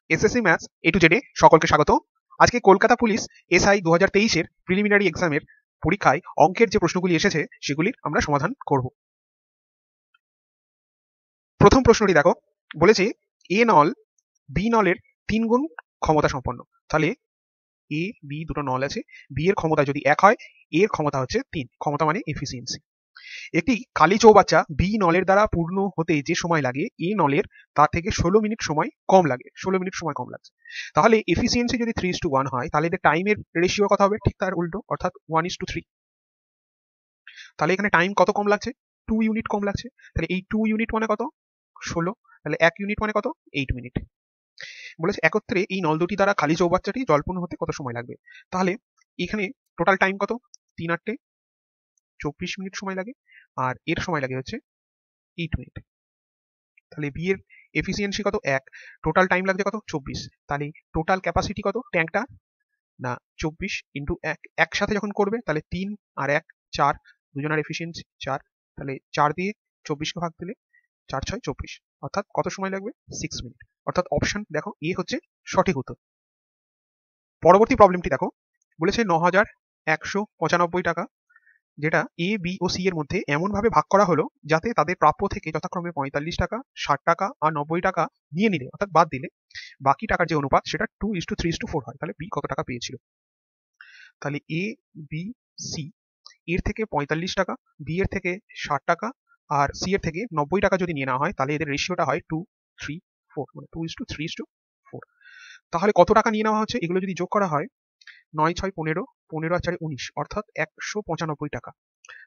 SSC maths এ two জেডে সকলকে স্বাগত। আজকে কলকাতা পুলিশ এসআই 2023 এর প্রিলিমিনারি এক্সামের পরীক্ষায় অঙ্কের যে প্রশ্নগুলি এসেছে সেগুলির আমরা সমাধান করব। প্রথম প্রশ্নটি দেখো, বলেছে এ নল বি নলের 3 গুণ ক্ষমতা সম্পন্ন। তাহলে এ বি দুটো নল আছে, বি এর ক্ষমতা যদি 1 হয়, এ এর ক্ষমতা হচ্ছে 3। ক্ষমতা মানে এফিসিয়েন্সি। একটি খালি চৌবাচ্চা বি নলের দ্বারা পূর্ণ হতে যে সময় লাগে এ নলের তার থেকে 16 মিনিট সময় কম লাগে, 16 মিনিট সময় কম লাগছে। তাহলে এফিসিয়েন্সি যদি 3:1 হয়, তাহলে এদের টাইমের রেশিও কত হবে? ঠিক তার উল্টো, অর্থাৎ 1:3। তাহলে এখানে টাইম কত কম লাগছে? 2 ইউনিট কম লাগছে। তাহলে এই 2 ইউনিট মানে কত? 16। তাহলে 1 ইউনিট মানে কত? 8 মিনিট। বলেছে একত্রে এই নল দুটি দ্বারা খালি চৌবাচ্চাটি জলপূর্ণ হতে কত সময় লাগবে। তাহলে এখানে টোটাল টাইম কত? 3 8 24 মিনিট সময় লাগে, আর এর সময় লাগে হচ্ছে 8 মিনিট। তাহলে বি এর এফিসিয়েন্সি কত? 1। টোটাল টাইম লাগছে কত? 24। তাহলে টোটাল ক্যাপাসিটি কত ট্যাঙ্কটা? না, 24 ইন্টু 1, একসাথে যখন করবে তাহলে 3 আর 1 4, দুজনের এফিসিয়েন্সি 4। তাহলে 4 দিয়ে 24কে ভাগ দিলে 4 6 24, অর্থাৎ কত সময় লাগবে? 6 মিনিট। অর্থাৎ অপশন দেখো এ হচ্ছে সঠিক উত্তর। পরবর্তী প্রবলেমটি দেখো, বলেছে 9195 টাকা যেটা এ বি ও সি এর মধ্যে এমনভাবে ভাগ করা হলো যাতে তাদের প্রাপ্য থেকে যথাক্রমে 45 টাকা, 60 টাকা আর 90 টাকা নিয়ে নিলে, অর্থাৎ বাদ দিলে বাকি টাকার যে অনুপাত সেটা 2:3:4 হয়। তাহলে বি কত টাকা পেয়েছিল? তাহলে এ বি সি এর থেকে 45 টাকা, বি এর থেকে 60 টাকা আর সি এর থেকে 90 টাকা যদি নিয়ে নেওয়া হয়, তাহলে এদের রেশিওটা হয় 2:3:4, মানে 2:3:4। তাহলে কত টাকা নিয়ে নেওয়া হচ্ছে? এগুলো যদি যোগ করা হয়, 9 6 15, 15 আর 4 19, অর্থাৎ 195 টাকা।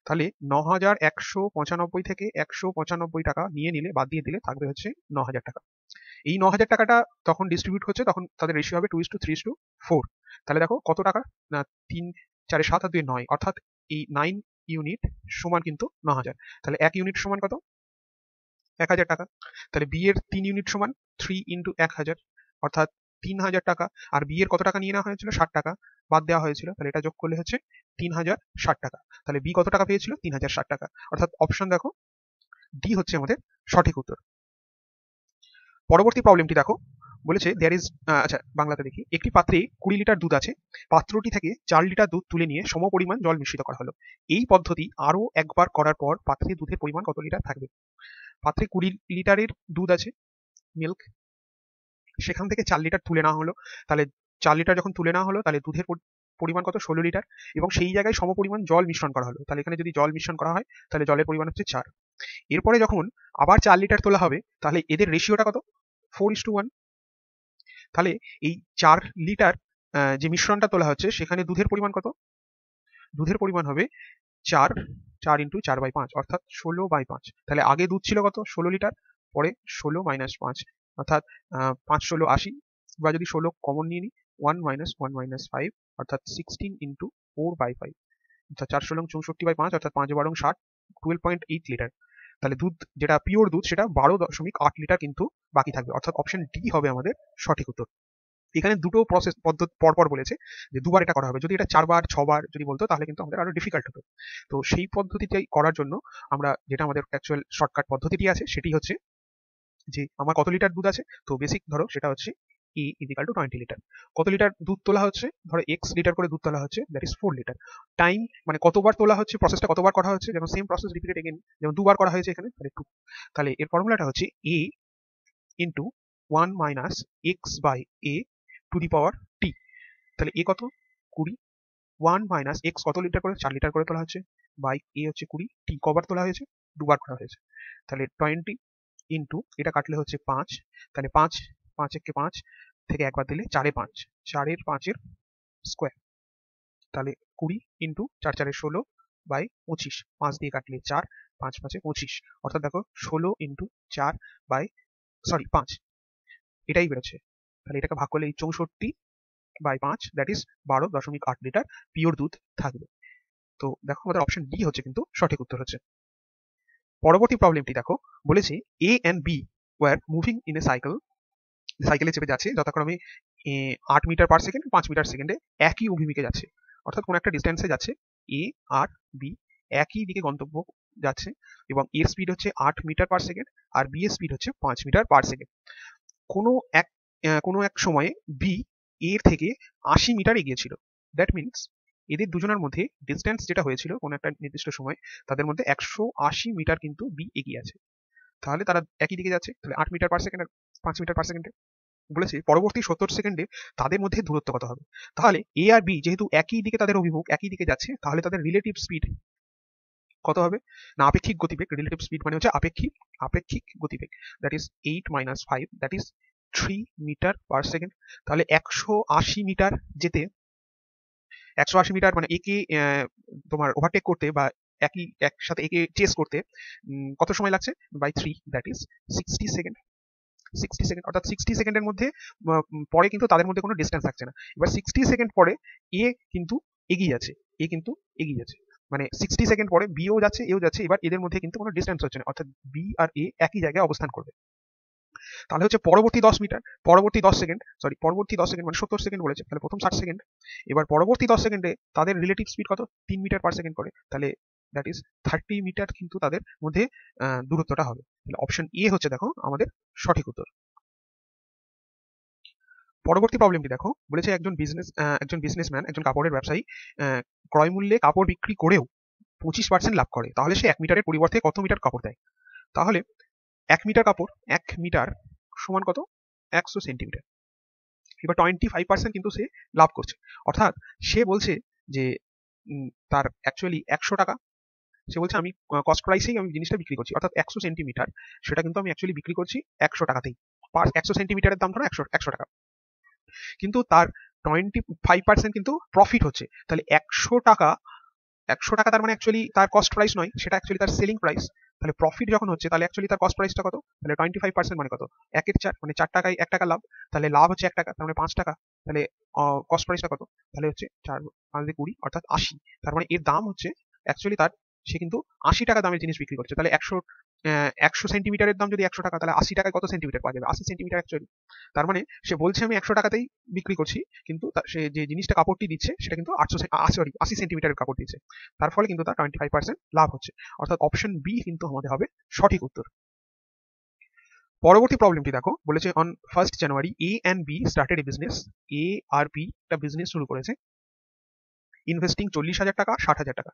তাহলে 9195 থেকে 195 টাকা নিয়ে নিলে, বাদ দিয়ে দিলে থাকবে হচ্ছে 9000 টাকা। এই 9000 টাকাটা তখন ডিস্ট্রিবিউট হচ্ছে, তখন তাদের রেশিও হবে 2:3:4। তাহলে দেখো কত টাকা? না, 3 4 7 আর 2 9, অর্থাৎ এই 9 ইউনিট সমান কিন্তু 9000। তাহলে 1 ইউনিট সমান কত? 1000 টাকা। তাহলে বি এর 3 ইউনিট সমান 3 ইন্টু 1000, অর্থাৎ 3000 টাকা। আর বি এর কত টাকা নিয়ে নেওয়া হয়েছিল? 60 টাকা বাদ দেওয়া হয়েছিল, তাহলে এটা যোগ করলে হচ্ছে 3060 টাকা। তাহলে বি কত টাকা পেয়েছিল? 3060 টাকা। অর্থাৎ অপশন দেখো ডি হচ্ছে আমাদের সঠিক উত্তর। পরবর্তী প্রবলেমটি দেখো, বলেছে দেয়ার ইজ, আচ্ছা বাংলাতে দেখি, একটি পাত্রে 20 লিটার দুধ আছে, পাত্রটি থেকে 4 লিটার দুধ তুলে নিয়ে সমপরিমাণ জল মিশ্রিত করা হলো। এই পদ্ধতি আরো একবার করার পর পাত্রে দুধের পরিমাণ কত লিটার থাকবে? পাত্রে 20 লিটারের দুধ আছে, মিল্ক, সেখান থেকে 4 লিটার তুলে নেওয়া হলো। তাহলে 4 লিটার যখন তুলে নেওয়া হলো, তাহলে দুধের পরিমাণ কত? 16 লিটার, এবং সেই জায়গায় সমপরিমাণ জল মিশ্রণ করা হলো। তাহলে এখানে যদি জল মিশ্রণ করা হয়, তাহলে জলের পরিমাণ হচ্ছে 4। এরপরে যখন আবার 4 লিটার তোলা হবে, তাহলে এদের রেশিওটা কত? 4:1। তাহলে এই 4 লিটার যে মিশ্রণটা তোলা হচ্ছে, সেখানে দুধের পরিমাণ কত? দুধের পরিমাণ হবে 4 4 ইন্টু 4/5, অর্থাৎ 16/5। তাহলে আগে দুধ ছিল কত? 16 লিটার, পরে 16 মাইনাস 5, অর্থাৎ 5 16 80, বা যদি 16 কমন নিয়ে নিই, 1 মাইনাস 1 মাইনাস 5, অর্থাৎ 16 ইন্টু 4/5, অর্থাৎ 4 16 64/5, অর্থাৎ 5 12 60, 12.8 লিটার। তাহলে দুধ যেটা পিওর দুধ সেটা 12.8 লিটার কিন্তু বাকি থাকবে, অর্থাৎ অপশন ডি হবে আমাদের সঠিক উত্তর। এখানে দুটো প্রসেস পদ্ধতি পরপর বলেছে যে দুবার এটা করা হবে। যদি এটা 4 বার 6 বার যদি বলতো, তাহলে কিন্তু আমাদের আরো ডিফিকাল্ট হতো। তো সেই পদ্ধতিটাই করার জন্য আমরা, যেটা আমাদের অ্যাকচুয়াল শর্টকাট পদ্ধতিটি আছে, সেটি হচ্ছে যে আমার কত লিটার দুধ আছে, তো বেসিক ধরো সেটা হচ্ছে E = 20 লিটার। কত লিটার দুধ তোলা হচ্ছে? ধরো x লিটার করে দুধ তোলা হচ্ছে, দ্যাট ইজ 4 লিটার। টাইম মানে কতবার তোলা হচ্ছে, প্রসেসটা কতবার করা হচ্ছে, যেমন সেম প্রসেস রিপিটেড এগেইন, যেমন দুবার করা হয়েছে এখানে, তাহলে 2। তাহলে এর ফর্মুলাটা হচ্ছে a into 1 minus x by a to the power t। তাহলে a কত? 20, 1 মাইনাস x কত লিটার করে? 4 লিটার করে তোলা হচ্ছে, বাই a হচ্ছে 20, t কবার তোলা হয়েছে? দুবার করা হয়েছে। তাহলে 20 ইন্টু, এটা কাটলে হচ্ছে 5, তাহলে 5 5 একে 5 থেকে একবার দিলে 4 এ 5, 4 এর 5 এর স্কোয়ার, তাহলে 20 ইন্টু 4 4 16 বাই 25, 5 দিয়ে কাটলে 4, 5 5 এ 25, অর্থাৎ দেখো 16 ইন্টু 4 বাই 5, এটাই বেরোচ্ছে। তাহলে এটাকে ভাগ করলে এই 64/5, দ্যাট ইজ 12.8 লিটার পিওর দুধ থাকবে। তো দেখো আমাদের অপশন ডি হচ্ছে কিন্তু সঠিক উত্তর হচ্ছে। পরবর্তী প্রবলেমটি দেখো, বলেছে A and B were moving in a cycle, সাইকেলে চেপে যাচ্ছে যথাক্রমে 8 মিটার পার সেকেন্ড, 5 মিটার সেকেন্ডে একই অভিমুখে যাচ্ছে, অর্থাৎ কোন একটা ডিস্টেন্সে যাচ্ছে, এ আর বি একই দিকে গন্তব্য যাচ্ছে, এবং এর স্পিড হচ্ছে 8 মিটার পার সেকেন্ড আর বি এর স্পিড হচ্ছে 5 মিটার পার সেকেন্ড। কোনো এক কোনো এক সময়ে বি এর থেকে 80 মিটার এগিয়ে ছিল। দ্যাট মিনস এদের দুজনের মধ্যে ডিস্টেন্স যেটা হয়েছিল কোনো একটা নির্দিষ্ট সময়, তাদের মধ্যে 180 মিটার কিন্তু বি এগিয়ে আছে। তাহলে তারা একই দিকে যাচ্ছে, তাহলে 8 মিটার পার সেকেন্ড আর 5 মিটার পার সেকেন্ডে। বলেছে পরবর্তী 70 সেকেন্ডে তাদের মধ্যে দূরত্ব কত হবে। তাহলে এ আর বি যেহেতু একই দিকে তাদের অভিমুখ, একই দিকে যাচ্ছে, তাহলে তাদের রিলেটিভ স্পিড কত হবে না আপেক্ষিক গতিবেগ। রিলেটিভ স্পিড মানে হচ্ছে আপেক্ষিক আপেক্ষিক গতিবেগ, that is 8 - 5, that is 3 metre per second. তাহলে 180 মিটার যেতে, 180 মিটার মানে একে তোমার ওভারটেক করতে বা একসাথে একে চেস করতে কত সময় লাগছে, by 3, that is 60 second. 60 second, অর্থাৎ 60 সেকেন্ডের মধ্যে পরে কিন্তু তাদের মধ্যে কোনো ডিস্টেন্স থাকছে না। এবার 60 সেকেন্ড পরে এ কিন্তু এগিয়ে যাচ্ছে, এ কিন্তু এগিয়ে যাচ্ছে, মানে 60 সেকেন্ড পরে বিও যাচ্ছে, এও যাচ্ছে। এবার এদের মধ্যে কিন্তু কোনো ডিস্টেন্স হচ্ছে না, অর্থাৎ বি আর এ একই জায়গায় অবস্থান করবে। তাহলে হচ্ছে পরবর্তী 10 মিটার, পরবর্তী 10 সেকেন্ড, সরি পরবর্তী 10 সেকেন্ড মানে 70 সেকেন্ড বলেছে, তাহলে প্রথম 60 সেকেন্ড। এবার পরবর্তী 10 সেকেন্ডে তাদের রিলেটিভ স্পিড কত, 3 মিটার পার সেকেন্ড করে, তাহলে দ্যাট ইজ 30 মিটার কিন্তু তাদের মধ্যে দূরত্বটা হবে। তাহলে অপশন এ হচ্ছে দেখো আমাদের সঠিক উত্তর। পরবর্তী প্রবলেমটি দেখো, বলেছে একজন বিজনেসম্যান, একজন কাপড়ের ব্যবসায়ী ক্রয় মূল্যে কাপড় বিক্রি করেও 25% লাভ করে, তাহলে সে 1 মিটারের পরিবর্তে কত মিটার কাপড় দেয়। তাহলে 1 মিটার কাপড়, 1 মিটার সমান কত, 100 সেন্টিমিটার। এবার 25% কিন্তু সে লাভ করছে, অর্থাৎ সে বলছে যে তার অ্যাকচুয়ালি 100 টাকা, সে বলছে আমি কস্ট প্রাইসেই আমি জিনিসটা বিক্রি করছি, অর্থাৎ 100 সেন্টিমিটার সেটা কিন্তু আমি অ্যাকচুয়ালি বিক্রি করছি 100 টাকাতেই। 100 সেন্টিমিটারের দাম ধরো 100 টাকা, কিন্তু তার 25% কিন্তু প্রফিট হচ্ছে। তাহলে 100 টাকা তার মানে অ্যাকচুয়ালি তার কস্ট প্রাইস নয়, সেটা অ্যাকচুয়ালি তার সেলিং প্রাইস। তাহলে প্রফিট যখন হচ্ছে তাহলে অ্যাকচুয়ালি তার কস্ট প্রাইসটা কত, তাহলে 25% মানে কত, 1 এর 4 মানে 4 টাকায় 1 টাকা লাভ, তাহলে লাভ হচ্ছে 1 টাকা, তার মানে 5 টাকা। তাহলে কস্ট প্রাইসটা কত, তাহলে হচ্ছে 4 5 দিয়ে 20 অর্থাৎ 80। তার মানে এর দাম হচ্ছে অ্যাকচুয়ালি তার, সে কিন্তু 80 টাকা দামের জিনিস বিক্রি করছে। তাহলে 100 সেন্টিমিটারের দাম যদি 100 টাকা, তাহলে 80 টাকায় কত সেন্টিমিটার পাওয়া যাবে, 80 সেন্টিমিটার অ্যাকচুয়ালি। তার মানে সে বলছে আমি 100 টাকাতেই বিক্রি করছি, কিন্তু সে যে জিনিসটা কাপড়টি দিচ্ছে সেটা কিন্তু 80 সেন্টিমিটারের কাপড় দিচ্ছে, তার ফলে কিন্তু তার 25% লাভ হচ্ছে, অর্থাৎ অপশন বি কিন্তু আমাদের হবে সঠিক উত্তর। পরবর্তী প্রবলেমটি দেখো, বলেছে on 1st January A and B started a business. A আর বি একটা বিজনেস শুরু করেছে, ইনভেস্টিং 40,000 টাকা 60,000 টাকা।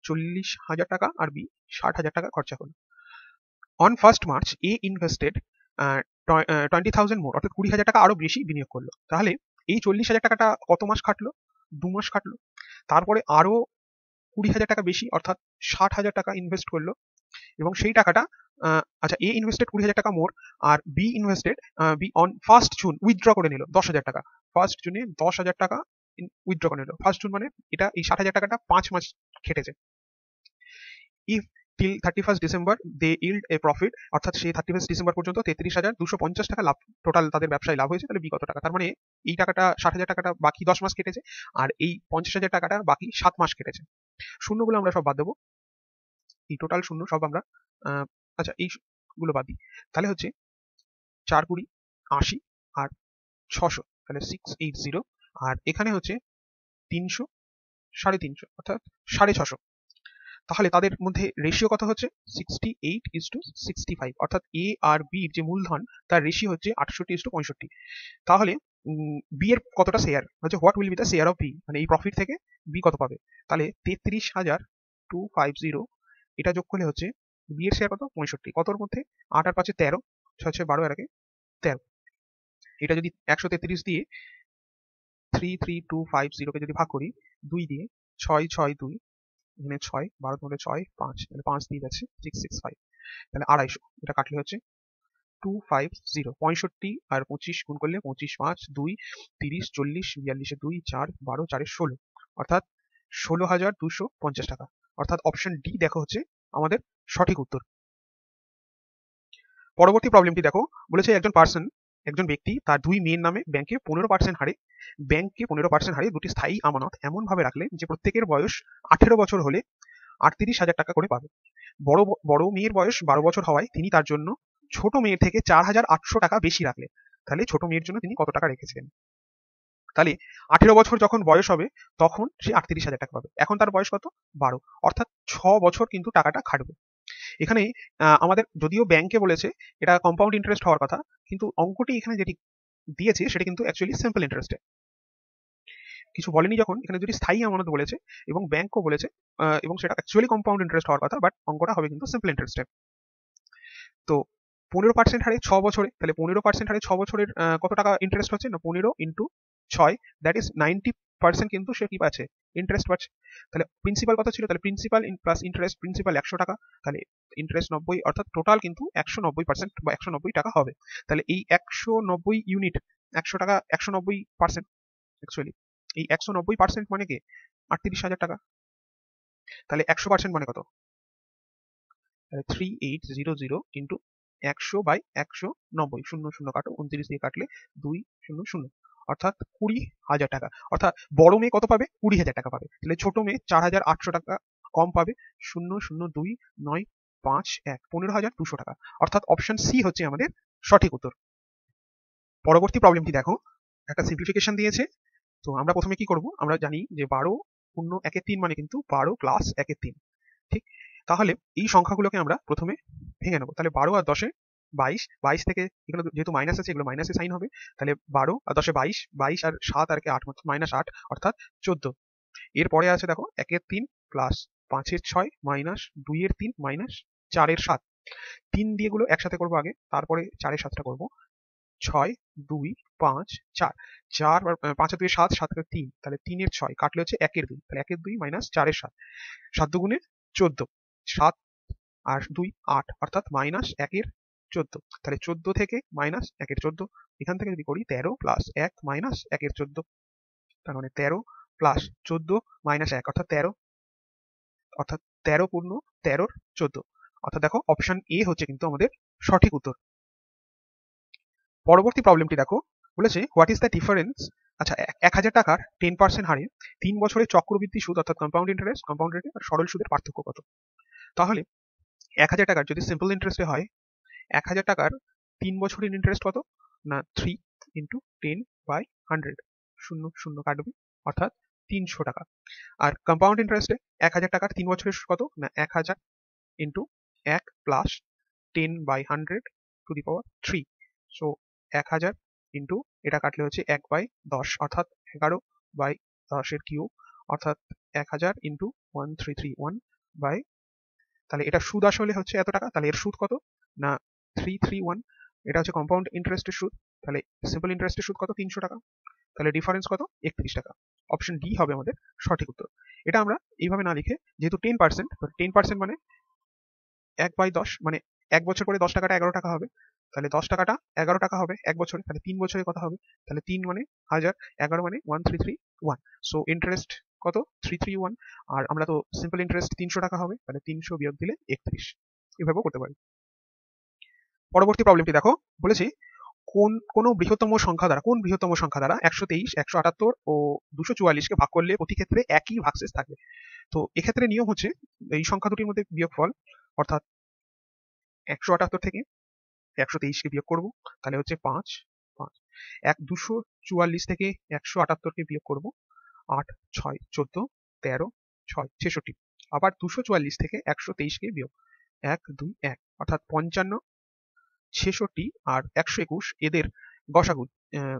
40,000 টাকা আর বি 60,000 টাকা খরচা করলো। On 1st March A invested 20,000 মোর, অর্থাৎ 20,000 টাকা আরো বেশি বিনিয়োগ করলো। তাহলে এই 40,000 টাকাটা কত মাস খাটলো, 2 মাস খাটলো। তারপরে আরো 20,000 টাকা বেশি, অর্থাৎ 60,000 টাকা ইনভেস্ট করলো, এবং সেই টাকাটা আচ্ছা এ ইনভেস্টেড 20,000 টাকা মোর, আর B on 1st June withdraw করে নিল 10,000 টাকা। 1st জুনে 10,000 টাকা উইথড্র করে নিল। 1st জুন মানে এটা এই 60,000 টাকাটা 5 মাস খেটেছে। If till 31st December they yield a profit, অর্থাৎ সেই 31st ডিসেম্বর পর্যন্ত 33,250 টাকা লাভ, টোটাল তাদের ব্যবসায় লাভ হয়েছে, তাহলে বি কত টাকা। তার মানে এই টাকাটা 60,000 টাকাটা বাকি 10 মাস কেটেছে, আর এই 50,000 টাকাটা বাকি 7 মাস কেটেছে। শূন্যগুলো আমরা সব বাদ দেবো, এই টোটাল শূন্য সব আমরা আচ্ছা এইগুলো বাদ দিই। তাহলে হচ্ছে 4 20 80 আর 600, তাহলে 680, আর এখানে হচ্ছে 300 350 অর্থাৎ 650। তাহলে তাদের মধ্যে রেশিও কত হচ্ছে, 68:65, অর্থাৎ এ আর বির যে মূলধন তার রেশিও হচ্ছে 68:65। তাহলে বি এর কতটা শেয়ার হচ্ছে, what will be the share of B, মানে এই প্রফিট থেকে বি কত পাবে। তাহলে 33,250 এটা যোগ করলে হচ্ছে বি এর শেয়ার কত, 65। কতর মধ্যে, 8 আর 5 13, 6 6 12 আর 1 13। এটা যদি 133 দিয়ে 33,250 কে যদি ভাগ করি 2 দিয়ে, 6 6 2, এখানে 6 12 মধ্যে 6 5, তাহলে 5 দিয়ে যাচ্ছে 665, তাহলে 250। এটা কাটলে হচ্ছে 250, 65 আর 25 গুণ করলে 25 5 2 30 40 42 2 4 12 4 16, অর্থাৎ 16,250 টাকা, অর্থাৎ অপশন ডি দেখো হচ্ছে আমাদের সঠিক উত্তর। পরবর্তী প্রবলেমটি দেখো, বলেছে একজন ব্যক্তি তার 2 মেয়ের নামে ব্যাংকে 15% হারে দুটি স্থায়ী আমানত এমন ভাবে রাখলেন যে প্রত্যেকের বয়স 18 বছর হলে 38,000 টাকা করে পাবে। বড় মেয়ের বয়স 12 বছর হওয়ায় তিনি তার জন্য ছোট মেয়ের থেকে 4,800 টাকা বেশি রাখলেন। তাহলে ছোট মেয়ের জন্য তিনি কত টাকা রেখেছিলেন। তাহলে 18 বছর যখন বয়স হবে তখন সে 38,000 টাকা পাবে। এখন তার বয়স কত, 12, অর্থাৎ 6 বছর কিন্তু টাকাটা খাটবে। এখানে আমাদের যদিও ব্যাংকে বলেছে এটা কম্পাউন্ড ইন্টারেস্ট হওয়ার কথা, কিন্তু অঙ্কটি এখানে যেটি দিয়েছে সেটা কিন্তু অ্যাকচুয়ালি সিম্পল ইন্টারেস্টে, কিছু বলেনি যখন, এখানে যদি স্থায়ী আমানত বলেছে এবং ব্যাংকও বলেছে এবং সেটা অ্যাকচুয়ালি কম্পাউন্ড ইন্টারেস্ট হওয়ার কথা, বাট অঙ্কটা হবে কিন্তু সিম্পল ইন্টারেস্টে। তো 15% হারে 6 বছরে, তাহলে 15% হারে 6 বছরের কত টাকা ইন্টারেস্ট হচ্ছে না 15 ইন্টু 6, দ্যাট ইজ 90% কিন্তু সে কি পাচ্ছে, ইন্টারেস্ট পাচ্ছে। তাহলে প্রিন্সিপাল কত ছিল, তাহলে প্রিন্সিপাল প্লাস ইন্টারেস্ট, প্রিন্সিপাল 100 টাকা, তাহলে ইন্টারেস্ট 90, অর্থাৎ টোটাল কিন্তু 190% বা 190 টাকা হবে। তাহলে এই 190 ইউনিট, 100 টাকা 190%, অ্যাকচুয়ালি এই 190% মানে কি 38,000 টাকা। তাহলে 100% মানে কত, 3800 ইন্টু 100/190, 00 কাটো, 29 দিয়ে কাটলে 200, অর্থাৎ 20,000 টাকা। অর্থাৎ বড় মেয়ে কত পাবে, 20,000 টাকা পাবে। তাহলে ছোট মেয়ে 4,800 টাকা কম পাবে, 002951, 15,200 টাকা। অর্থাৎ অপশন সি হচ্ছে আমাদের সঠিক উত্তর। পরবর্তী প্রবলেমটি দেখো, একটা সিম্পলিফিকেশন দিয়েছে। তো আমরা প্রথমে কি করব, আমরা জানি যে 12 পূর্ণ 1/3 মানে কিন্তু 12 প্লাস 1/3, ঠিক। তাহলে এই সংখ্যাগুলোকে আমরা প্রথমে ভেঙে নেবো। তাহলে 12 আর 10-এ 22, 22 থেকে এগুলো যেহেতু মাইনাস আছে, এগুলো মাইনাসে সাইন হবে। তাহলে 12 আর 10-এ 22, 22 আর 7 আর 8 মাইনাস 8, অর্থাৎ 14। এরপরে আছে দেখো 1/3 প্লাস 5/6 মাইনাস 2/3 মাইনাস 4/7। 3 দিয়ে গুলো একসাথে করবো আগে, তারপরে 4/7টা করবো। 6, 2, 5, 4, 4 5 আর 2 7, 7 আর 3, তাহলে 3/6 কাটলে হচ্ছে 1/2, তাহলে 1/2 মাইনাস 4/7, 7 দুগুণে 14, 7 আর 2 8, অর্থাৎ মাইনাস 1/14। তাহলে 14 থেকে মাইনাস 1/14, এখান থেকে যদি করি 13 প্লাস 1 মাইনাস 1/14, তার মানে 13 প্লাস 14 মাইনাস 1, অর্থাৎ 13, অর্থাৎ 13 পূর্ণ 13 14, অর্থাৎ দেখো অপশন এ হচ্ছে কিন্তু আমাদের সঠিক উত্তর। পরবর্তী প্রবলেমটি দেখো, বলেছে হোয়াট ইজ দ্য ডিফারেন্স, আচ্ছা 1,000 টাকার 10% হারে 3 বছরের চক্রবৃদ্ধি সুদ অর্থাৎ কম্পাউন্ড ইন্টারেস্ট, কম্পাউন্ড রেটে আর সরল সুদের পার্থক্য কত। তাহলে 1,000 টাকার যদি সিম্পল ইন্টারেস্টে হয়, 1,000 টাকার 3 বছরের ইন্টারেস্ট কত না 3 ইন্টু 10/100, 00 কাটবে, অর্থাৎ 300 টাকা। আর কম্পাউন্ড ইন্টারেস্টে 1,000 টাকার 3 বছরের কত না 1,000 into 1 plus 10/100 two the power 3, so 1,000 into এটা কাটলে হচ্ছে 1/10, অর্থাৎ 11/10 এর কিউব, অর্থাৎ 1,000 ইন্টু 1331 বাই, তাহলে এটা সুদ আসলে হচ্ছে এত টাকা, তাহলে এর সুদ কত না 331, এটা হচ্ছে কম্পাউন্ড ইন্টারেস্টের সুদ, তাহলে সিম্পল ইন্টারেস্টের সুদ কত 300 টাকা, তাহলে ডিফারেন্স কত 31 টাকা। অপশন ডি হবে আমাদের সঠিক উত্তর। এটা আমরা এইভাবে না লিখে, যেহেতু 10%, 10% মানে 1/10, মানে 1 বছর পরে 10 টাকাটা 11 টাকা হবে, তাহলে 10 টাকাটা 11 টাকা হবে 1 বছরে, তাহলে 3 বছরে কত হবে, তাহলে 3 মানে 1000, 11 মানে 1331, সো ইন্টারেস্ট কত 331, আর আমরা তো সিম্পল ইন্টারেস্ট 300 টাকা হবে, তাহলে 300 বিয়োগ দিলে 31, এভাবেও করতে পারি। পরবর্তী প্রবলেমটি দেখো, বলেছে কোন বৃহত্তম সংখ্যা দ্বারা 123, 178 ও 244 কে ভাগ করলে প্রতি ক্ষেত্রে একই ভাগশেষ থাকবে। তো এক্ষেত্রে নিয়ম হচ্ছে এই সংখ্যা দুটির মধ্যে বিয়োগফল, অর্থাৎ 178 থেকে 123 কে বিয়োগ করবো, তাহলে হচ্ছে 5, 5, 244 থেকে 178 কে বিয়োগ করবো, 8, 6, 14, 13, 6, 66, আবার 244 থেকে 123 কে বিয়োগ 1, 2, 1, অর্থাৎ 55, 66 আর 121 এদের গসাগু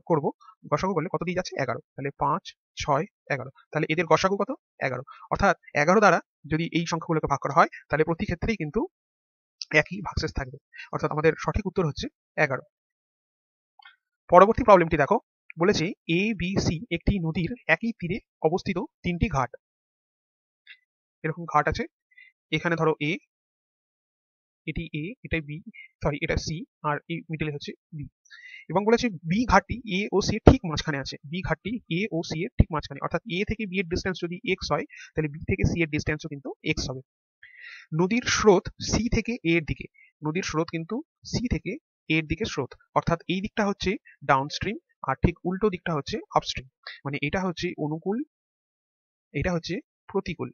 করব। গসাগু করলে কত দিয়ে যাচ্ছে 11, তাহলে 5, 6, 11, তাহলে এদের গসাগু কত 11, অর্থাৎ 11 দ্বারা যদি এই সংখ্যাগুলোকে ভাগ করা হয় তাহলে প্রতি ক্ষেত্রেই কিন্তু একই ভাগশেষ থাকবে, অর্থাৎ আমাদের সঠিক উত্তর হচ্ছে 11। পরবর্তী প্রবলেমটি দেখো, বলেছে এ বি সি একটি নদীর একই তীরে অবস্থিত 3টি ঘাট, এরকম ঘাট আছে, এখানে ধরো এ, এটি এ, এটা বি, সরি এটা সি, আর এই মিডলে হচ্ছে বি, এবং বলেছে বি ঘাটটি এ ও সি এর ঠিক মাঝখানে আছে, বি ঘাটটি এ ও সি এর ঠিক মাঝখানে, অর্থাৎ এ থেকে বি এর ডিস্টেন্স যদি এক্স হয় তাহলে বি থেকে সি এর ডিস্টেন্সও কিন্তু এক্স হবে। নদীর স্রোত সি থেকে এ এর দিকে, নদীর স্রোত কিন্তু সি থেকে এ এর দিকে স্রোত, অর্থাৎ এই দিকটা হচ্ছে ডাউনস্ট্রিম আর ঠিক উল্টো দিকটা হচ্ছে আপস্ট্রিম, মানে এটা হচ্ছে অনুকূল, এটা হচ্ছে প্রতিকূল।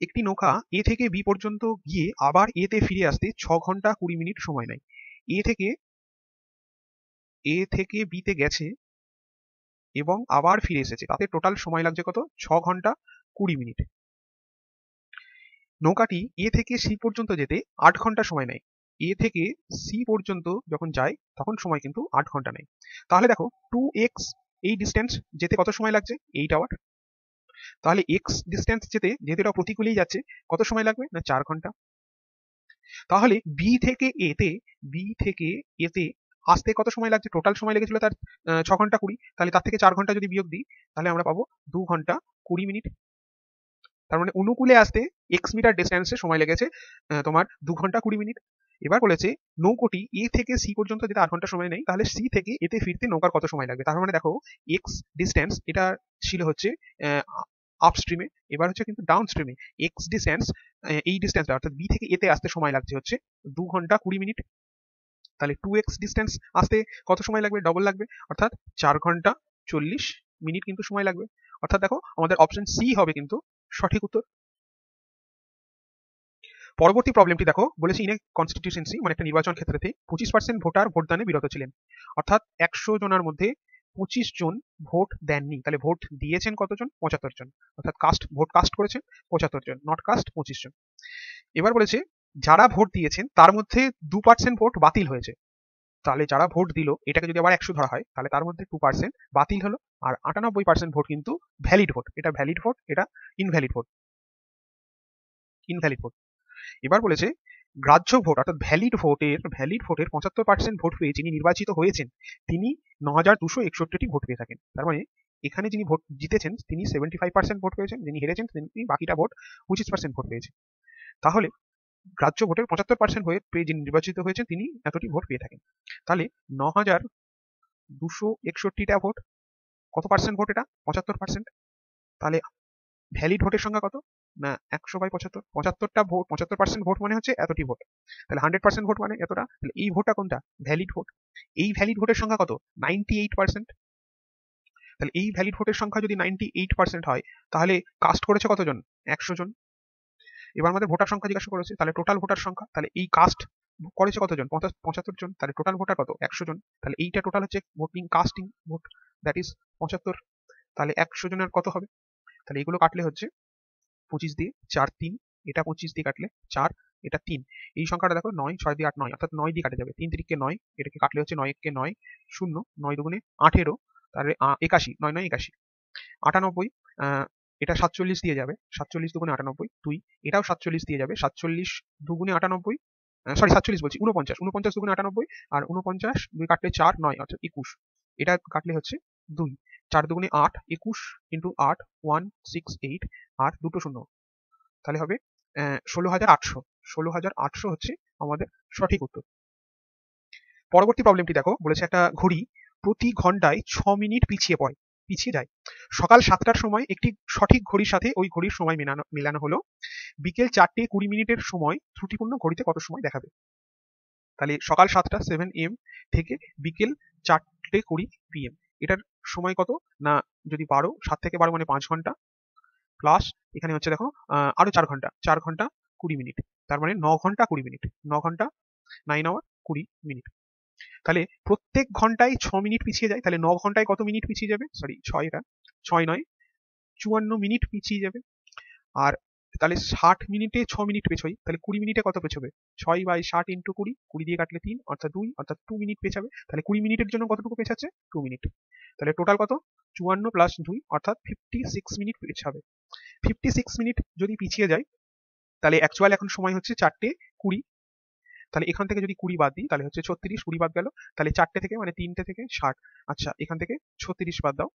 একটি নৌকা এ থেকে বি পর্যন্ত গিয়ে আবার এ তে ফিরে আসতে 6 ঘন্টা 20 মিনিট সময় নেয়। এ থেকে বি তে গেছে এবং আবার ফিরে এসেছে, তাতে টোটাল সময় লাগছে কত 6 ঘন্টা 20 মিনিট। নৌকাটি এ থেকে সি পর্যন্ত যেতে 8 ঘন্টা সময় নেয়, এ থেকে সি পর্যন্ত যখন যায় তখন সময় কিন্তু 8 ঘন্টা নেয়। তাহলে দেখো 2x এই ডিস্টেন্স যেতে কত সময় লাগছে? 8 আওয়ার। তাহলে x ডিস্টেন্স যেতে যেহেতু এটা প্রতিকূলেই যাচ্ছে, কত সময় লাগবে? না 4 ঘন্টা। তাহলে বি থেকে এতে আসতে কত সময় লাগছে? টোটাল সময় লেগেছিল তার 6 ঘন্টা 20। তাহলে তার থেকে 4 ঘন্টা যদি বিয়োগ দিই তাহলে আমরা পাবো 2 ঘন্টা 20 মিনিট। তার মানে অনুকূলে আসতে x মিটার ডিস্টেন্সে সময় লেগেছে তোমার 2 ঘন্টা 20 মিনিট। এবার বলেছে নৌকোটি এ থেকে সি পর্যন্ত যেতে 8 ঘন্টা সময় নেই, তাহলে সি থেকে এতে ফিরতে নৌকার কত সময় লাগবে? তার মানে দেখো x ডিস্টেন্স এটা ছিল হচ্ছে আপস্ট্রিমে, এবার হচ্ছে কিন্তু ডাউন স্ট্রিমে এক্স ডিস্টেন্স, এই ডিস্টেন্সটা অর্থাৎ বি থেকে এতে আসতে সময় লাগছে হচ্ছে 2 ঘন্টা 20 মিনিট। তাহলে 2x ডিস্টেন্স আসতে কত সময় লাগবে? ডবল লাগবে, অর্থাৎ 4 ঘন্টা 40 মিনিট কিন্তু সময় লাগবে। অর্থাৎ দেখো আমাদের অপশন সি হবে কিন্তু সঠিক উত্তর। পরবর্তী প্রবলেমটি দেখো, বলেছে ইন এ কনস্টিটিউশনসি মানে একটা নির্বাচন ক্ষেত্রে 25% ভোটার ভোটদানে বিরত ছিলেন। অর্থাৎ 100 জনের মধ্যে 25 জন ভোট দেননি। তাহলে ভোট দিয়েছেন কতজন? 75 জন। অর্থাৎ ভোট কাস্ট করেছেন 75 জন, নট কাস্ট 25 জন। এবার বলেছে যারা ভোট দিয়েছেন তার মধ্যে 2% ভোট বাতিল হয়েছে। তাহলে যারা ভোট দিল এটাকে যদি আবার 100 ধরা হয় তাহলে তার মধ্যে 2% বাতিল হলো, আর 98% ভোট কিন্তু ভ্যালিড ভোট। এটা ভ্যালিড ভোট, এটা ইনভ্যালিড ভোট। এবার বলেছে গ্রাহ্য ভোট অর্থাৎ ভ্যালিড ভোটের 75% ভোট পেয়ে যিনি নির্বাচিত হয়েছেন তিনি 9261টি ভোট পেয়ে থাকেন। তার মানে এখানে যিনি ভোট জিতেছেন তিনি 75% ভোট পেয়েছেন, যিনি হেরেছেন তিনি বাকিটা ভোট 25% ভোট পেয়েছেন। তাহলে গ্রাহ্য ভোটের 75% ভোট পেয়ে যিনি নির্বাচিত হয়েছেন তিনি এতটি ভোট পেয়ে থাকেন। তাহলে 9261টা ভোট কত পার্সেন্ট ভোট? এটা 75%। তাহলে ভ্যালিড ভোটের সংখ্যা কত? না 100/75। 75টা ভোট, 75% ভোট মানে হচ্ছে এতটি ভোট। তাহলে 100% ভোট মানে এতটা। তাহলে এই ভোটটা কোনটা? Valid vote. এই ভ্যালিড ভোটের সংখ্যা কত? 98%। তাহলে এই ভ্যালিড ভোটের সংখ্যা যদি 98% হয় তাহলে কাস্ট করেছে কতজন? 100 জন। এবার আমাদের ভোটার সংখ্যা জিজ্ঞাসা করেছে, তাহলে টোটাল ভোটার সংখ্যা, তাহলে এই কাস্ট করেছে কতজন? 75 জন। তাহলে টোটাল ভোটার কত? 100 জন। তাহলে এইটা টোটাল হচ্ছে voting casting vote, that is 75। তাহলে 100 জনের কত হবে? তাহলে এগুলো কাটলে হচ্ছে 25 দিয়ে 4 3, এটা 25 দিয়ে কাটলে 4, এটা 3। এই সংখ্যাটা দেখো 9 6 দিয়ে 8 9, অর্থাৎ 9 দিয়ে কাটা যাবে। 3 তিরিকে 9, এটাকে কাটলে হচ্ছে 9 কে 9 0, 9 দুগুণে 18, তাহলে 81, 9 9 81, 98, এটা 47 দিয়ে যাবে, 47 দুগুণে 98 2, এটাও 47 দিয়ে যাবে, 47 দুগুণে 98, সরি 47 বলছি 49, 49 দুগুণে 98, আর 49 2 কাটলে 4 9 অর্থাৎ 21, এটা কাটলে হচ্ছে 2, 4 দুগুণে 8, 21 ইন্টু 8 168, আর দুটো শূন্য, তাহলে হবে 16,800। 16,800 হচ্ছে আমাদের সঠিক উত্তর। পরবর্তী প্রবলেমটি দেখো, বলেছে একটা ঘড়ি প্রতি ঘন্টায় 6 মিনিট পিছিয়ে যায়। সকাল 7টার সময় একটি সঠিক ঘড়ির সাথে ওই ঘড়ির সময় মেলানো হলো। বিকেল 4:20 সময় ত্রুটিপূর্ণ ঘড়িতে কত সময় দেখাবে? তাহলে সকাল 7টা 7 AM থেকে বিকেল 4:20 PM, এটার সময় কত? না যদি 12, 7 থেকে 12 মানে 5 ঘন্টা, প্লাস এখানে হচ্ছে দেখো আরো 4 ঘন্টা, 4 ঘন্টা 20 মিনিট, তার মানে 9 ঘন্টা 20 মিনিট, 9 ঘন্টা 9 আওয়ার 20 মিনিট। তাহলে প্রত্যেক ঘন্টায় 6 মিনিট পিছিয়ে যায়, তাহলে 9 ঘন্টায় কত মিনিট পিছিয়ে যাবে? সরি 6, এটা 6 নয় 54 মিনিট পিছিয়ে যাবে। আর তাহলে 60 মিনিটে 6 মিনিট পেছোই, তাহলে 20 মিনিটে কত পেছোবে? 6/60 ইন্টু 20, 20 দিয়ে কাটলে 3 অর্থাৎ 2, অর্থাৎ 2 মিনিট পেছাবে। তাহলে 20 মিনিটের জন্য কতটুকু পেছাচ্ছে? 2 মিনিট। তাহলে টোটাল কত? 54 প্লাস 2 অর্থাৎ 56 মিনিট পেছাবে। 56 মিনিট যদি পিছিয়ে যায় তাহলে অ্যাকচুয়াল এখন সময় হচ্ছে 4:20। তাহলে এখান থেকে যদি 20 বাদ দিই তাহলে হচ্ছে 36, 20 বাদ গেল, তাহলে 4টে থেকে মানে 3টে থেকে 60। আচ্ছা এখান থেকে 36 বাদ দাও,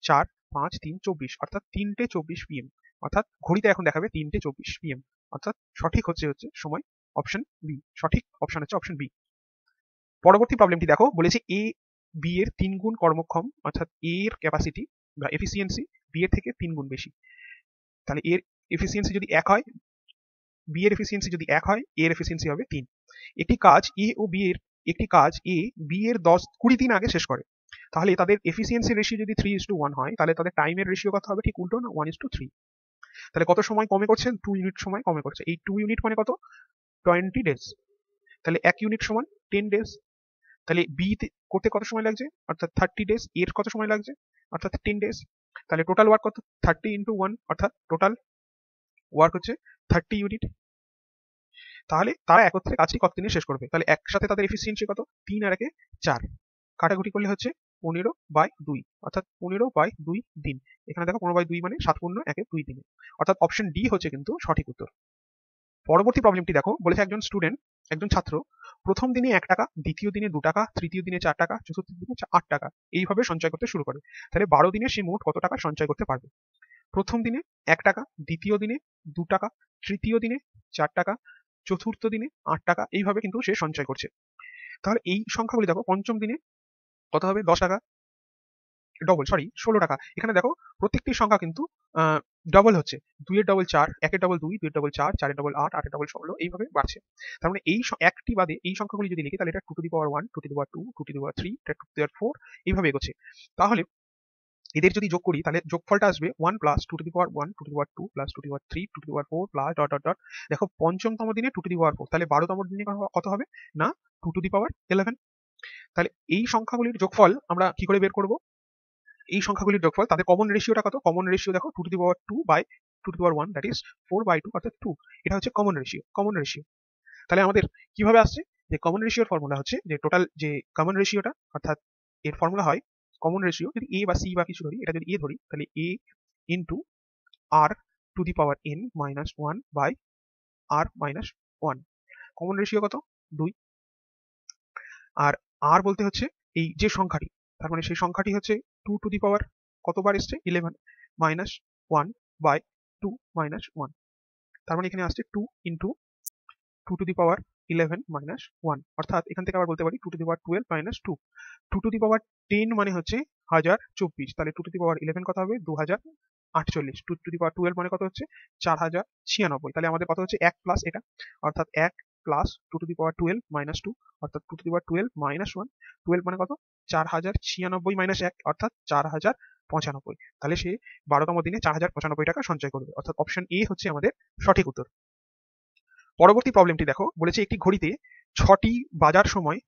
4 5 3 24, অর্থাৎ 3:24 PM, অর্থাৎ ঘড়িতে এখন দেখাবে 3:24 PM, অর্থাৎ সঠিক হচ্ছে সময় অপশন বি। সঠিক অপশন হচ্ছে অপশন বি। পরবর্তী প্রবলেমটি দেখো, বলেছে এ বি এর 3 গুণ কর্মক্ষম, অর্থাৎ এ এর ক্যাপাসিটি বা এফিসিয়েন্সি বি এর থেকে 3 গুণ বেশি। তাহলে এর এফিসিয়েন্সি যদি 1 হয়, বি এর এফিসিয়েন্সি যদি 1 হয়, এ এর এফিসিয়েন্সি হবে 3। একটি কাজ এ বি এর 20 দিন আগে শেষ করে। তাহলে তাদের এফিসিয়েন্সি রেশিও যদি 3:1 হয় তাহলে তাদের টাইমের রেশিও কত হবে? ঠিক উল্টো না, 1:3। তাহলে কত সময় কমে করছে? 2 ইউনিট সময় কমে করছে। এই 2 ইউনিট মানে কত? 20 ডেজ। তাহলে 1 ইউনিট সমান 10 ডেজ। তাহলে বি করতে কত সময় লাগছে? অর্থাৎ 30 ডেজ। এর কত সময় লাগছে? অর্থাৎ 10 ডেজ। তাহলে টোটাল ওয়ার্ক কত? 30 × 1, অর্থাৎ টোটাল ওয়ার্ক হচ্ছে 30 ইউনিট। তাহলে তারা একত্রে কাজটি কত দিনে শেষ করবে? তাহলে একসাথে তাদের এফিসিয়েন্সি কত? 3 আর 1 4, কাটাকুটি করলে হচ্ছে 15/2, অর্থাৎ 15/2 দিন। এখানে দেখো 15/2 মানে 7 পূর্ণ 1 2 দিনে, অর্থাৎ অপশন ডি হচ্ছে কিন্তু সঠিক উত্তর। পরবর্তী প্রবলেমটি দেখো, বলেছে একজন ছাত্র প্রথম দিনে 1 টাকা, দ্বিতীয় দিনে 2 টাকা, তৃতীয় দিনে 4 টাকা, চতুর্থ দিনে 8 টাকা এইভাবে সঞ্চয় করতে শুরু করে। তাহলে 12 দিনে সে মোট কত টাকা সঞ্চয় করতে পারবে? প্রথম দিনে 1 টাকা, দ্বিতীয় দিনে 2 টাকা, তৃতীয় দিনে 4 টাকা, চতুর্থ দিনে 8 টাকা এইভাবে কিন্তু সে সঞ্চয় করছে। তাহলে এই সংখ্যাগুলি দেখো, পঞ্চম দিনে কত হবে? 10 টাকা, 16 টাকা। এখানে দেখো প্রত্যেকটি সংখ্যা কিন্তু ডবল হচ্ছে, 2 এর ডবল 4, 1 এর ডবল 2, 2 এর ডবল 4, 4 এর ডবল 8, 8 এর ডবল 16 এইভাবে বাড়ছে। তার মানে এই একটি বাদে এই সংখ্যাগুলি যদি লিখি তাহলে এটা 2 to the power 1, 2 to the power 2, 2 to the power 3, এটা 2 টু দি পাওয়ার 4 এইভাবে এগোচ্ছে। তাহলে এদের যদি যোগ করি তাহলে যোগফলটা আসবে 1 plus 2 to the power 1, 2 to the power 2 plus 2 to the power 3, 2 to the power 4 plus dot dot dot. দেখো পঞ্চমতম দিনে 2 টু দি পাওয়ার 4, তাহলে 12তম দিনে কত হবে? না 2 টু দি পাওয়ার 11। তাহলে এই সংখ্যাগুলির যোগফল আমরা কি করে বের করব? এই সংখ্যাগুলির যোগফল তাদের কমন রেশিওটা কত? কমন রেশিও দেখো 2 to the power 2 by 2 to the power 1, that is 4/2, অর্থাৎ 2। এটা হচ্ছে কমন রেশিও। তাহলে আমাদের কিভাবে আসছে? যে কমন রেশিওর ফর্মুলা হচ্ছে যে টোটাল যে কমন রেশিওটা, অর্থাৎ এর ফর্মুলা হয় কমন রেশিও যদি a বা c বা কিছু ধরি, এটা যদি a ধরি তাহলে a into r to the power n minus 1 by r minus 1। Common ratio কত? 2। আর r বলতে হচ্ছে এই যে সংখ্যাটি, তার মানে সেই সংখ্যাটি হচ্ছে 2 টু দি পাওয়ার কতবার এসছে? 11 মাইনাস 1 বাই 2 মাইনাস 1। তার মানে এখানে আসছে 2 into 2 to the power 11 minus 1, অর্থাৎ এখান থেকে আবার বলতে পারি 2 to the power 12 minus 2। 2 to the power 10 মানে হচ্ছে 1024, তাহলে 2 টু দি পাওয়ার 11 কত হবে? 2048। 2 টু দি পাওয়ার 12 মানে কত হচ্ছে? 4096। তাহলে আমাদের কত হচ্ছে? 1 প্লাস এটা, অর্থাৎ 1 plus 2 to the power 12 minus 2, অর্থাৎ 2 টু দি পাওয়ার 12 মাইনাস 1। 12 মানে কত? 4096 মাইনাস 1, অর্থাৎ 4095। তাহলে সে 12তম দিনে 4095 টাকা সঞ্চয় করবে, অর্থাৎ অপশন এ হচ্ছে আমাদের সঠিক উত্তর। পরবর্তী প্রবলেমটি দেখো, বলেছে একটি ঘড়িতে 6টা বাজার সময়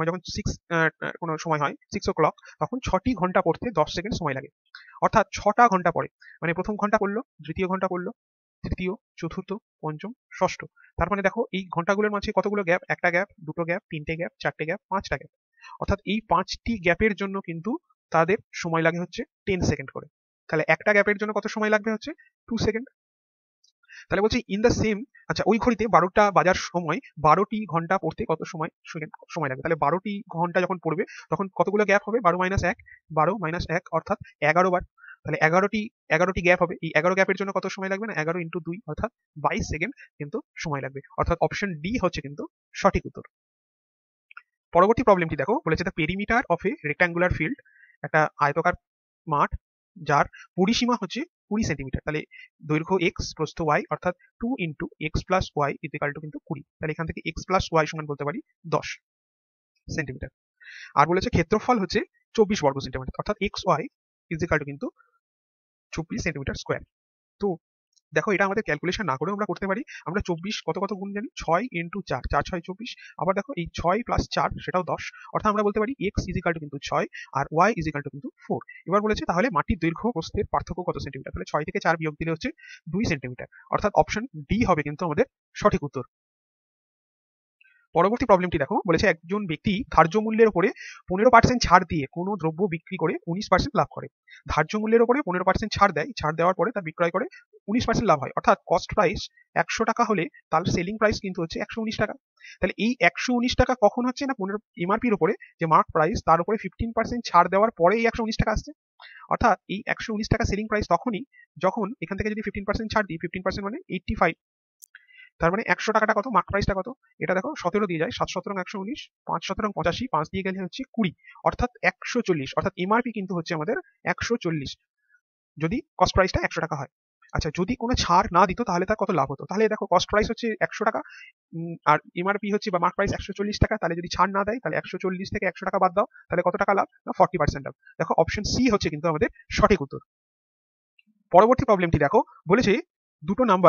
যখন কোনো সময় হয় 6 o'clock, তখন 6টি ঘন্টা পড়তে 10 সেকেন্ড সময় লাগে। অর্থাৎ 6টা ঘন্টা পরে, মানে প্রথম ঘন্টা পড়লো, দ্বিতীয় ঘন্টা পড়লো, তৃতীয়, চতুর্থ, পঞ্চম, ষষ্ঠ। তার মানে দেখো এই ঘন্টাগুলোর মাঝে কতগুলো গ্যাপ? একটা গ্যাপ, দুটো গ্যাপ, তিনটে গ্যাপ, চারটে গ্যাপ, 5টা গ্যাপ। অর্থাৎ এই 5টি গ্যাপের জন্য কিন্তু তাদের সময় লাগে হচ্ছে 10 সেকেন্ড করে। তাহলে একটা গ্যাপের জন্য কত সময় লাগবে? হচ্ছে 2 সেকেন্ড। তাহলে বলছি ইন দ্য সেম, আচ্ছা ওই ঘড়িতে 12টা বাজার সময় 12টি ঘন্টা পড়তে কত সময় লাগবে? তাহলে 12টি ঘন্টা যখন পড়বে তখন কতগুলো গ্যাপ হবে? 12 মাইনাস 1, 12 মাইনাস 1, অর্থাৎ 11 বার। তাহলে 11টি গ্যাপ হবে। এই 11 গ্যাপের জন্য কত সময় লাগবে? না 11 ইন্টু 2, অর্থাৎ 22 সেকেন্ড কিন্তু সময় লাগবে, অর্থাৎ অপশন ডি হচ্ছে কিন্তু সঠিক উত্তর। পরবর্তী প্রবলেমটি দেখো, বলেছে the perimeter of A rectangular field, একটা আয়তকার মাঠ যার পরিসীমা হচ্ছে 20 সেন্টিমিটার। তাহলে দৈর্ঘ্য x, প্রস্থ y, অর্থাৎ 2 into X plus Y equal to কিন্তু 20। তাহলে এখান থেকে x প্লাস ওয়াই সমান বলতে পারি 10 সেন্টিমিটার। আর বলেছে ক্ষেত্রফল হচ্ছে 24 বর্গ সেন্টিমিটার, অর্থাৎ এক্স ওয়াই ইকুয়াল টু কিন্তু 24 সেন্টিমিটার স্কোয়ার। তো দেখো এটা আমাদের ক্যালকুলেশন না করেও আমরা করতে পারি। আমরা 24 কত কত গুণ জানি? 6 ইন্টু 4, 4 6 24। আবার দেখো এই 6 প্লাস 4 সেটাও 10, অর্থাৎ আমরা বলতে পারি x ইজিক্যাল টু কিন্তু 6 আর y ইজিক্যাল টু কিন্তু 4। এবার বলেছে তাহলে মাটির দৈর্ঘ্য প্রস্থের পার্থক্য কত সেন্টিমিটার? তাহলে 6 থেকে 4 বিয়োগ দিলে হচ্ছে 2 সেন্টিমিটার, অর্থাৎ অপশন ডি হবে কিন্তু আমাদের সঠিক উত্তর। পরবর্তী প্রবলেমটি দেখো, বলেছে একজন ব্যক্তি ধার্য মূল্যের উপরে 15% ছাড় দিয়ে কোনো দ্রব্য বিক্রি করে 19% লাভ করে। ধার্য মূল্যের উপরে 15% ছাড় দেয়, ছাড় দেওয়ার পরে তা বিক্রয় করে 19% লাভ হয়, অর্থাৎ কস্ট প্রাইস 100 টাকা হলে তার সেলিং প্রাইস কিন্তু হচ্ছে 119 টাকা। তাহলে এই 119 টাকা কখন হচ্ছে? না 15 এমআরপির উপরে যে মার্ক প্রাইস তার উপরে 15% ছাড় দেওয়ার পরে এই 119 টাকা আসছে। অর্থাৎ এই 119 টাকা সেলিং প্রাইস তখনই যখন এখান থেকে যদি 15% ছাড় দিই, 15% মানে 85, তার মানে 100 টাকাটা কত? মার্ক প্রাইসটা কত? এটা দেখো 17 দিয়ে যায়, 7 17 119, 5 17 85, 5 দিয়ে গেলে হচ্ছে 20, অর্থাৎ 140, অর্থাৎ এমআরপি কিন্তু হচ্ছে আমাদের 140 যদি কস্ট প্রাইসটা 100 টাকা হয়। আচ্ছা যদি কোনো ছাড় না দিত তাহলে তার কত লাভ হতো? তাহলে দেখো কস্ট প্রাইস হচ্ছে 100 টাকা আর এমআরপি হচ্ছে বা মার্ক প্রাইস 140 টাকা, তাহলে যদি ছাড় না দেয় তাহলে 140 থেকে 100 টাকা বাদ দাও, তাহলে কত টাকা লাভ? না 40% লাভ। দেখো অপশন সি হচ্ছে কিন্তু আমাদের সঠিক উত্তর। পরবর্তী প্রবলেমটি দেখো, বলেছে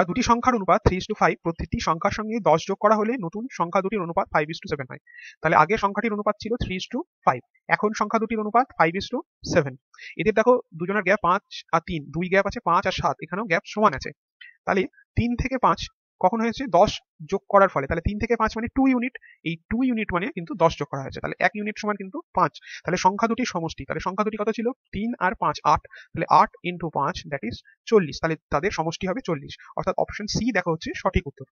দুটি সংখ্যার অনুপাত 3:5, প্রত্যেকটি সংখ্যার সঙ্গে 10 যোগ করা হলে নতুন সংখ্যা দুটির অনুপাত 5:7 হয়। তাহলে আগের সংখ্যাটির অনুপাত ছিল 3:5, এখন সংখ্যা দুটির অনুপাত 5:7। এদের দেখো দুজনের গ্যাপ 5 আর 3, 2 গ্যাপ আছে 5 আর 7, এখানেও গ্যাপ সমান আছে। তাহলে 3 থেকে 5 কখন হয়েছে 10 যোগ করার ফলে। তাহলে 3 থেকে 5 মানে 2 ইউনিট, এই 2 ইউনিট মানে কিন্তু 10 যোগ করা হয়েছে, তাহলে 1 ইউনিট সমান কিন্তু 5। তাহলে সংখ্যা দুটির সমষ্টি, তাহলে সংখ্যা দুটি কত ছিল 3 আর 5 8, তাহলে 8 ইনটু 5 দ্যাট ইজ 40, তাহলে তাদের সমষ্টি হবে 40, অর্থাৎ অপশন সি দেখো হচ্ছে সঠিক উত্তর।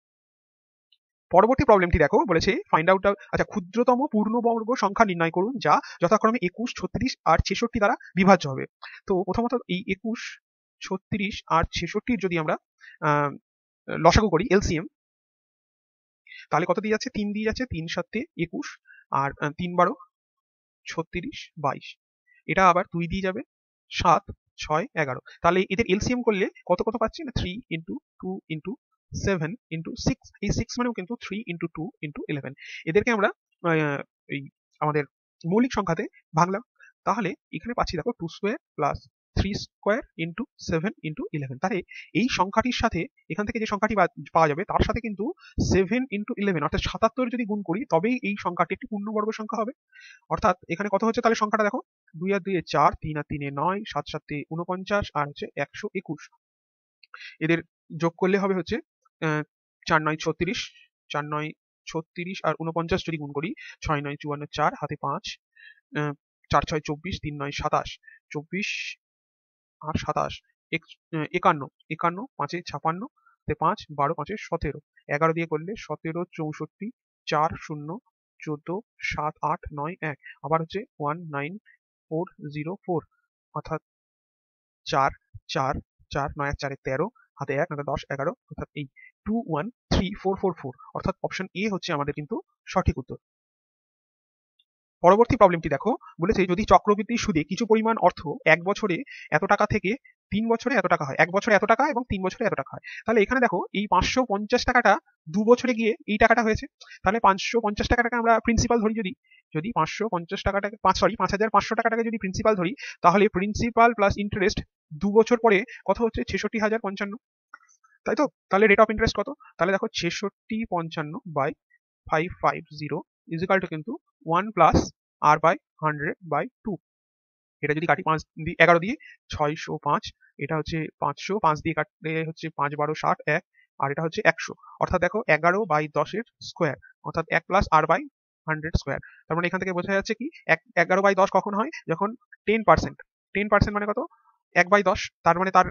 পরবর্তী প্রবলেমটি দেখো, বলেছে ফাইন্ড আউট আচ্ছা ক্ষুদ্রতম পূর্ণবর্গ সংখ্যা নির্ণয় করুন যা যথাক্রমে 21, 36 আর 66 দ্বারা বিভাজ্য হবে। তো প্রথমত এই 21, 36 আর 66 যদি আমরা লসাগু করি এলসিএম, তাহলে কত দিয়ে যাচ্ছে 3 দিয়ে যাচ্ছে, 3 7 21 আর 3 12 36 22, এটা আবার 2 দিয়ে যাবে 7 6 11, তাহলে এদের এলসিএম করলে কত কত পাচ্ছি না 3 ইন্টু 2 ইন্টু 7 ইন্টু 6, এই 6 মানেও কিন্তু 3 ইন্টু 2 ইন্টু 11, এদেরকে আমরা এই আমাদের মৌলিক সংখ্যাতে ভাঙলাম, তাহলে এখানে পাচ্ছি দেখো 2 square plus 3 square into 7 into 11, তাহলে এই সংখ্যাটির সাথে এখান থেকে যে সংখ্যাটি পাওয়া যাবে তার সাথে কিন্তু 7 ইন্টু 11 অর্থাৎ 77 যদি গুণ করি তবেই এই সংখ্যাটি একটি পূর্ণবর্গ সংখ্যা হবে। অর্থাৎ এখানে কত হচ্ছে তাহলে সংখ্যাটা দেখো 2 আর 2 4, 3 আর 3 9, 7 7 49 আর হচ্ছে 121, এদের যোগ করলে হবে হচ্ছে 4 9 36, 4 9 36 আর 49 যদি গুণ করি 6 9 54, 4 হাতে 5, 4 6 24, 3 9 27, 24 আর 27 51, 51 5 56, 5 12 5 17, 11 দিয়ে করলে 17 64, 4 0 14 7 8 9 1, আবার হচ্ছে 19404, অর্থাৎ 4 4 4 9 4 13, হাতে 1 9 10 11, অর্থাৎ এই 213444, অর্থাৎ অপশন এ হচ্ছে আমাদের কিন্তু সঠিক উত্তর। পরবর্তী প্রবলেমটি দেখো, বলেছে যদি চক্রবৃদ্ধি সুদে কিছু পরিমাণ অর্থ 1 বছরে এত টাকা থেকে 3 বছরে এত টাকা হয়, 1 বছরে এত টাকা এবং 3 বছরে এত টাকা হয়, তাহলে এখানে দেখো এই 550 টাকাটা 2 বছরে গিয়ে এই টাকাটা হয়েছে, তাহলে 550 টাকাটাকে আমরা প্রিন্সিপাল ধরি, যদি 550 টাকাটাকে 5500 টাকাটাকে যদি প্রিন্সিপাল ধরি, তাহলে প্রিন্সিপাল প্লাস ইন্টারেস্ট 2 বছর পরে কত হচ্ছে 66055, তাই তো? তাহলে রেট অফ ইন্টারেস্ট কত? তাহলে দেখো 6655 বাই 550 ইজ ইকুয়াল টু কিন্তু 1 প্লাস আর বাই 100 বাই 2, এটা যদি কাটি 5 দিয়ে 11 দিয়ে 605, এটা হচ্ছে 500, 5 দিয়ে কাটলে হচ্ছে 5 12 60 1, আর এটা হচ্ছে 100, অর্থাৎ দেখো 11 বাই 10 এর স্কোয়ার, অর্থাৎ 1 প্লাস আর বাই 100 স্কোয়ার, তার মানে এখান থেকে বোঝা যাচ্ছে কি 11 বাই 10 কখন হয়, যখন 10%, 10% মানে কত 1 বাই 10, তার মানে তার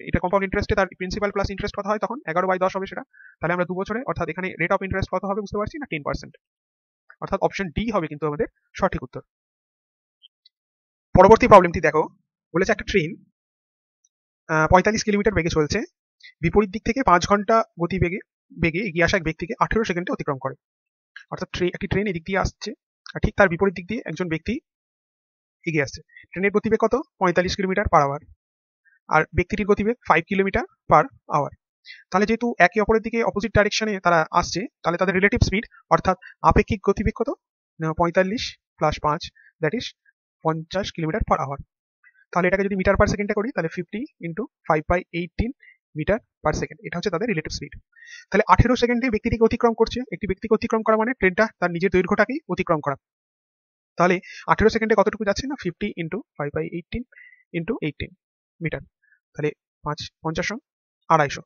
এটা কম্পাউন্ড ইন্টারেস্টে তার প্রিন্সিপাল প্লাস ইন্টারেস্ট কত হয় তখন 11 বাই 10 হবে সেটা, তাহলে আমরা 2 বছরে, অর্থাৎ এখানে রেট অফ ইন্টারেস্ট কত হবে বুঝতে পারছি না 10%, অর্থাৎ অপশন ডি হবে কিন্তু আমাদের সঠিক উত্তর। পরবর্তী প্রবলেমটি দেখো, বলেছে একটা ট্রেন 45 কিলোমিটার বেগে চলছে, বিপরীত দিক থেকে 5 ঘন্টা বেগে এগিয়ে আসা এক ব্যক্তিকে 18 সেকেন্ডে অতিক্রম করে, অর্থাৎ একটি ট্রেন এদিক দিয়ে আসছে আর ঠিক তার বিপরীত দিক দিয়ে একজন ব্যক্তি এগিয়ে আসছে, ট্রেনের গতিবেগ কত 45 কিলোমিটার পার আওয়ার, আর ব্যক্তিটির গতিবেগ 5 কিলোমিটার পার আওয়ার, তাহলে যেহেতু একে অপরের দিকে অপোজিট ডাইরেকশনে তারা আসছে, তাহলে তাদের রিলেটিভ স্পিড অর্থাৎ আপেক্ষিক গতিবেগ কত 45 plus 5 that is 50 kilometre per hour, তাহলে এটাকে যদি মিটার পার সেকেন্ডে করি তাহলে 50 ইন্টু 5/18 মিটার পার সেকেন্ড, এটা হচ্ছে তাদের রিলেটিভ স্পিড। তাহলে 18 সেকেন্ডে ব্যক্তিটিকে অতিক্রম করছে, একটি ব্যক্তিকে অতিক্রম করা মানে ট্রেনটা তার নিজের দৈর্ঘ্যটাকেই অতিক্রম করা, তাহলে 18 সেকেন্ডে কতটুকু যাচ্ছে না 50 ইন্টু 5/18 ইন্টু 18 মিটার, তাহলে 50 250,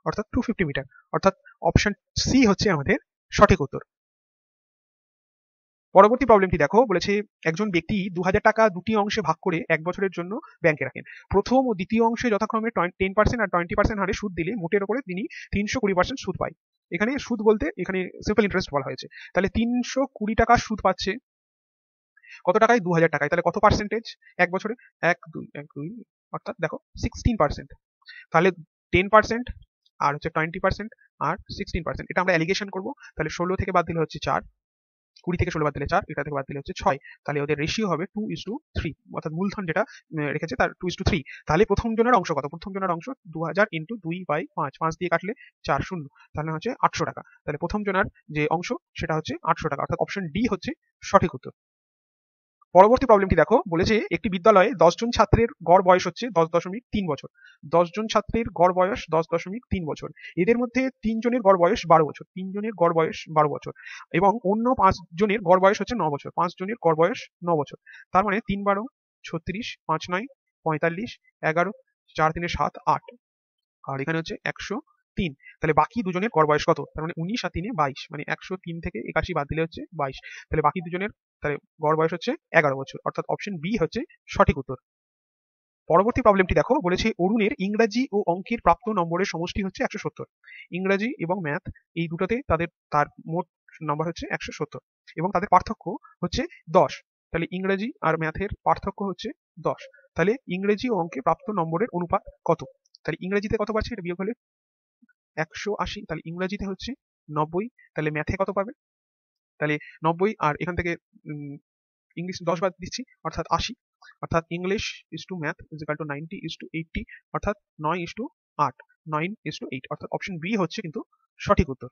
অর্থাৎ 250 মিটার, অর্থাৎ অপশন সি হচ্ছে আমাদের সঠিক উত্তর। পরবর্তী প্রবলেমটি দেখো, বলেছে একজন ব্যক্তি 2000 টাকা দুটি অংশে ভাগ করে 1 বছরের জন্য ব্যাংকে রাখেন, প্রথম ও দ্বিতীয় অংশে যথাক্রমে 10% আর 20% হারে সুদ দিলে মোটের উপরে তিনি 320% সুদ পায়, এখানে সুদ বলতে এখানে সিম্পল ইন্টারেস্ট বলা হয়েছে, তাহলে 320 টাকা সুদ পাচ্ছে কত টাকায় 2000 টাকায়, তাহলে কত পার্সেন্টেজ 1 বছরে 1 2 1 2, অর্থাৎ দেখো 16%, তাহলে 10% আর হচ্ছে 20% আর 16%, এটা আমরা অ্যালিগেশন করব, তাহলে 16 থেকে বাদ দিলে হচ্ছে 4, 20 থেকে 16 বাদ দিলে 4, এটা থেকে বাদ দিলে হচ্ছে 6, তাহলে ওদের রেশিও হবে 2:3, অর্থাৎ মূলধন যেটা রেখেছে তার 2:3, তাহলে প্রথম জনের অংশ কত, প্রথম জনের অংশ 2000 ইন্টু 2/5, 5 দিয়ে কাটলে 4 0, তাহলে হচ্ছে 800 টাকা, তাহলে প্রথম জনের যে অংশ সেটা হচ্ছে 800 টাকা, অর্থাৎ অপশন ডি হচ্ছে সঠিক উত্তর। পরবর্তী প্রবলেমটি দেখো, বলেছে একটি বিদ্যালয়ে 10 জন ছাত্রের গড় বয়স হচ্ছে 10.3 বছর, 10 জন ছাত্রের গড় বয়স 10.3 বছর, এদের মধ্যে 3 জনের গড় বয়স 12 বছর, 3 জনের গড় বয়স 12 বছর এবং অন্য 5 জনের গড় বয়স হচ্ছে 9 বছর, 5 জনের গড় বয়স 9 বছর, তার মানে 3 12 36, 5 9 45, 11, 4 3 7 8, আর এখানে হচ্ছে 3। তাহলে বাকি দুজনের গড় বয়স কত? তার মানে 19 আর 3 22, মানে 103 থেকে 81 বাদ দিলে হচ্ছে 22। তাহলে বাকি দুজনের তাহলে গড় বয়স হচ্ছে 11 বছর, অর্থাৎ অপশন বি হচ্ছে সঠিক উত্তর। পরবর্তী প্রবলেমটি দেখো, বলেছে অরুণের ইংরাজি ও অঙ্কের প্রাপ্ত নম্বরের সমষ্টি হচ্ছে 170। ইংরাজি এবং ম্যাথ এই দুটোতে তার মোট নাম্বার হচ্ছে 170 এবং তাদের পার্থক্য হচ্ছে 10। তাহলে ইংরেজি আর ম্যাথের পার্থক্য হচ্ছে 10। তাহলে ইংরেজি ও অঙ্কে প্রাপ্ত নম্বরের অনুপাত কত? তাহলে ইংরেজিতে কত পাচ্ছে, এটা বিয়োগ হলে 180, তাহলে ইংরেজিতে হচ্ছে 90, তাহলে ম্যাথে কত পাবে? তাহলে 90 আর এখান থেকে ইংলিশ 10 বাদ দিচ্ছি, অর্থাৎ 80, অর্থাৎ English is to math is equal to 90 is to 80, অর্থাৎ 9 ইজ টু 8, 9 ইজ টু 8, অর্থাৎ অপশন বি হচ্ছে কিন্তু সঠিক উত্তর।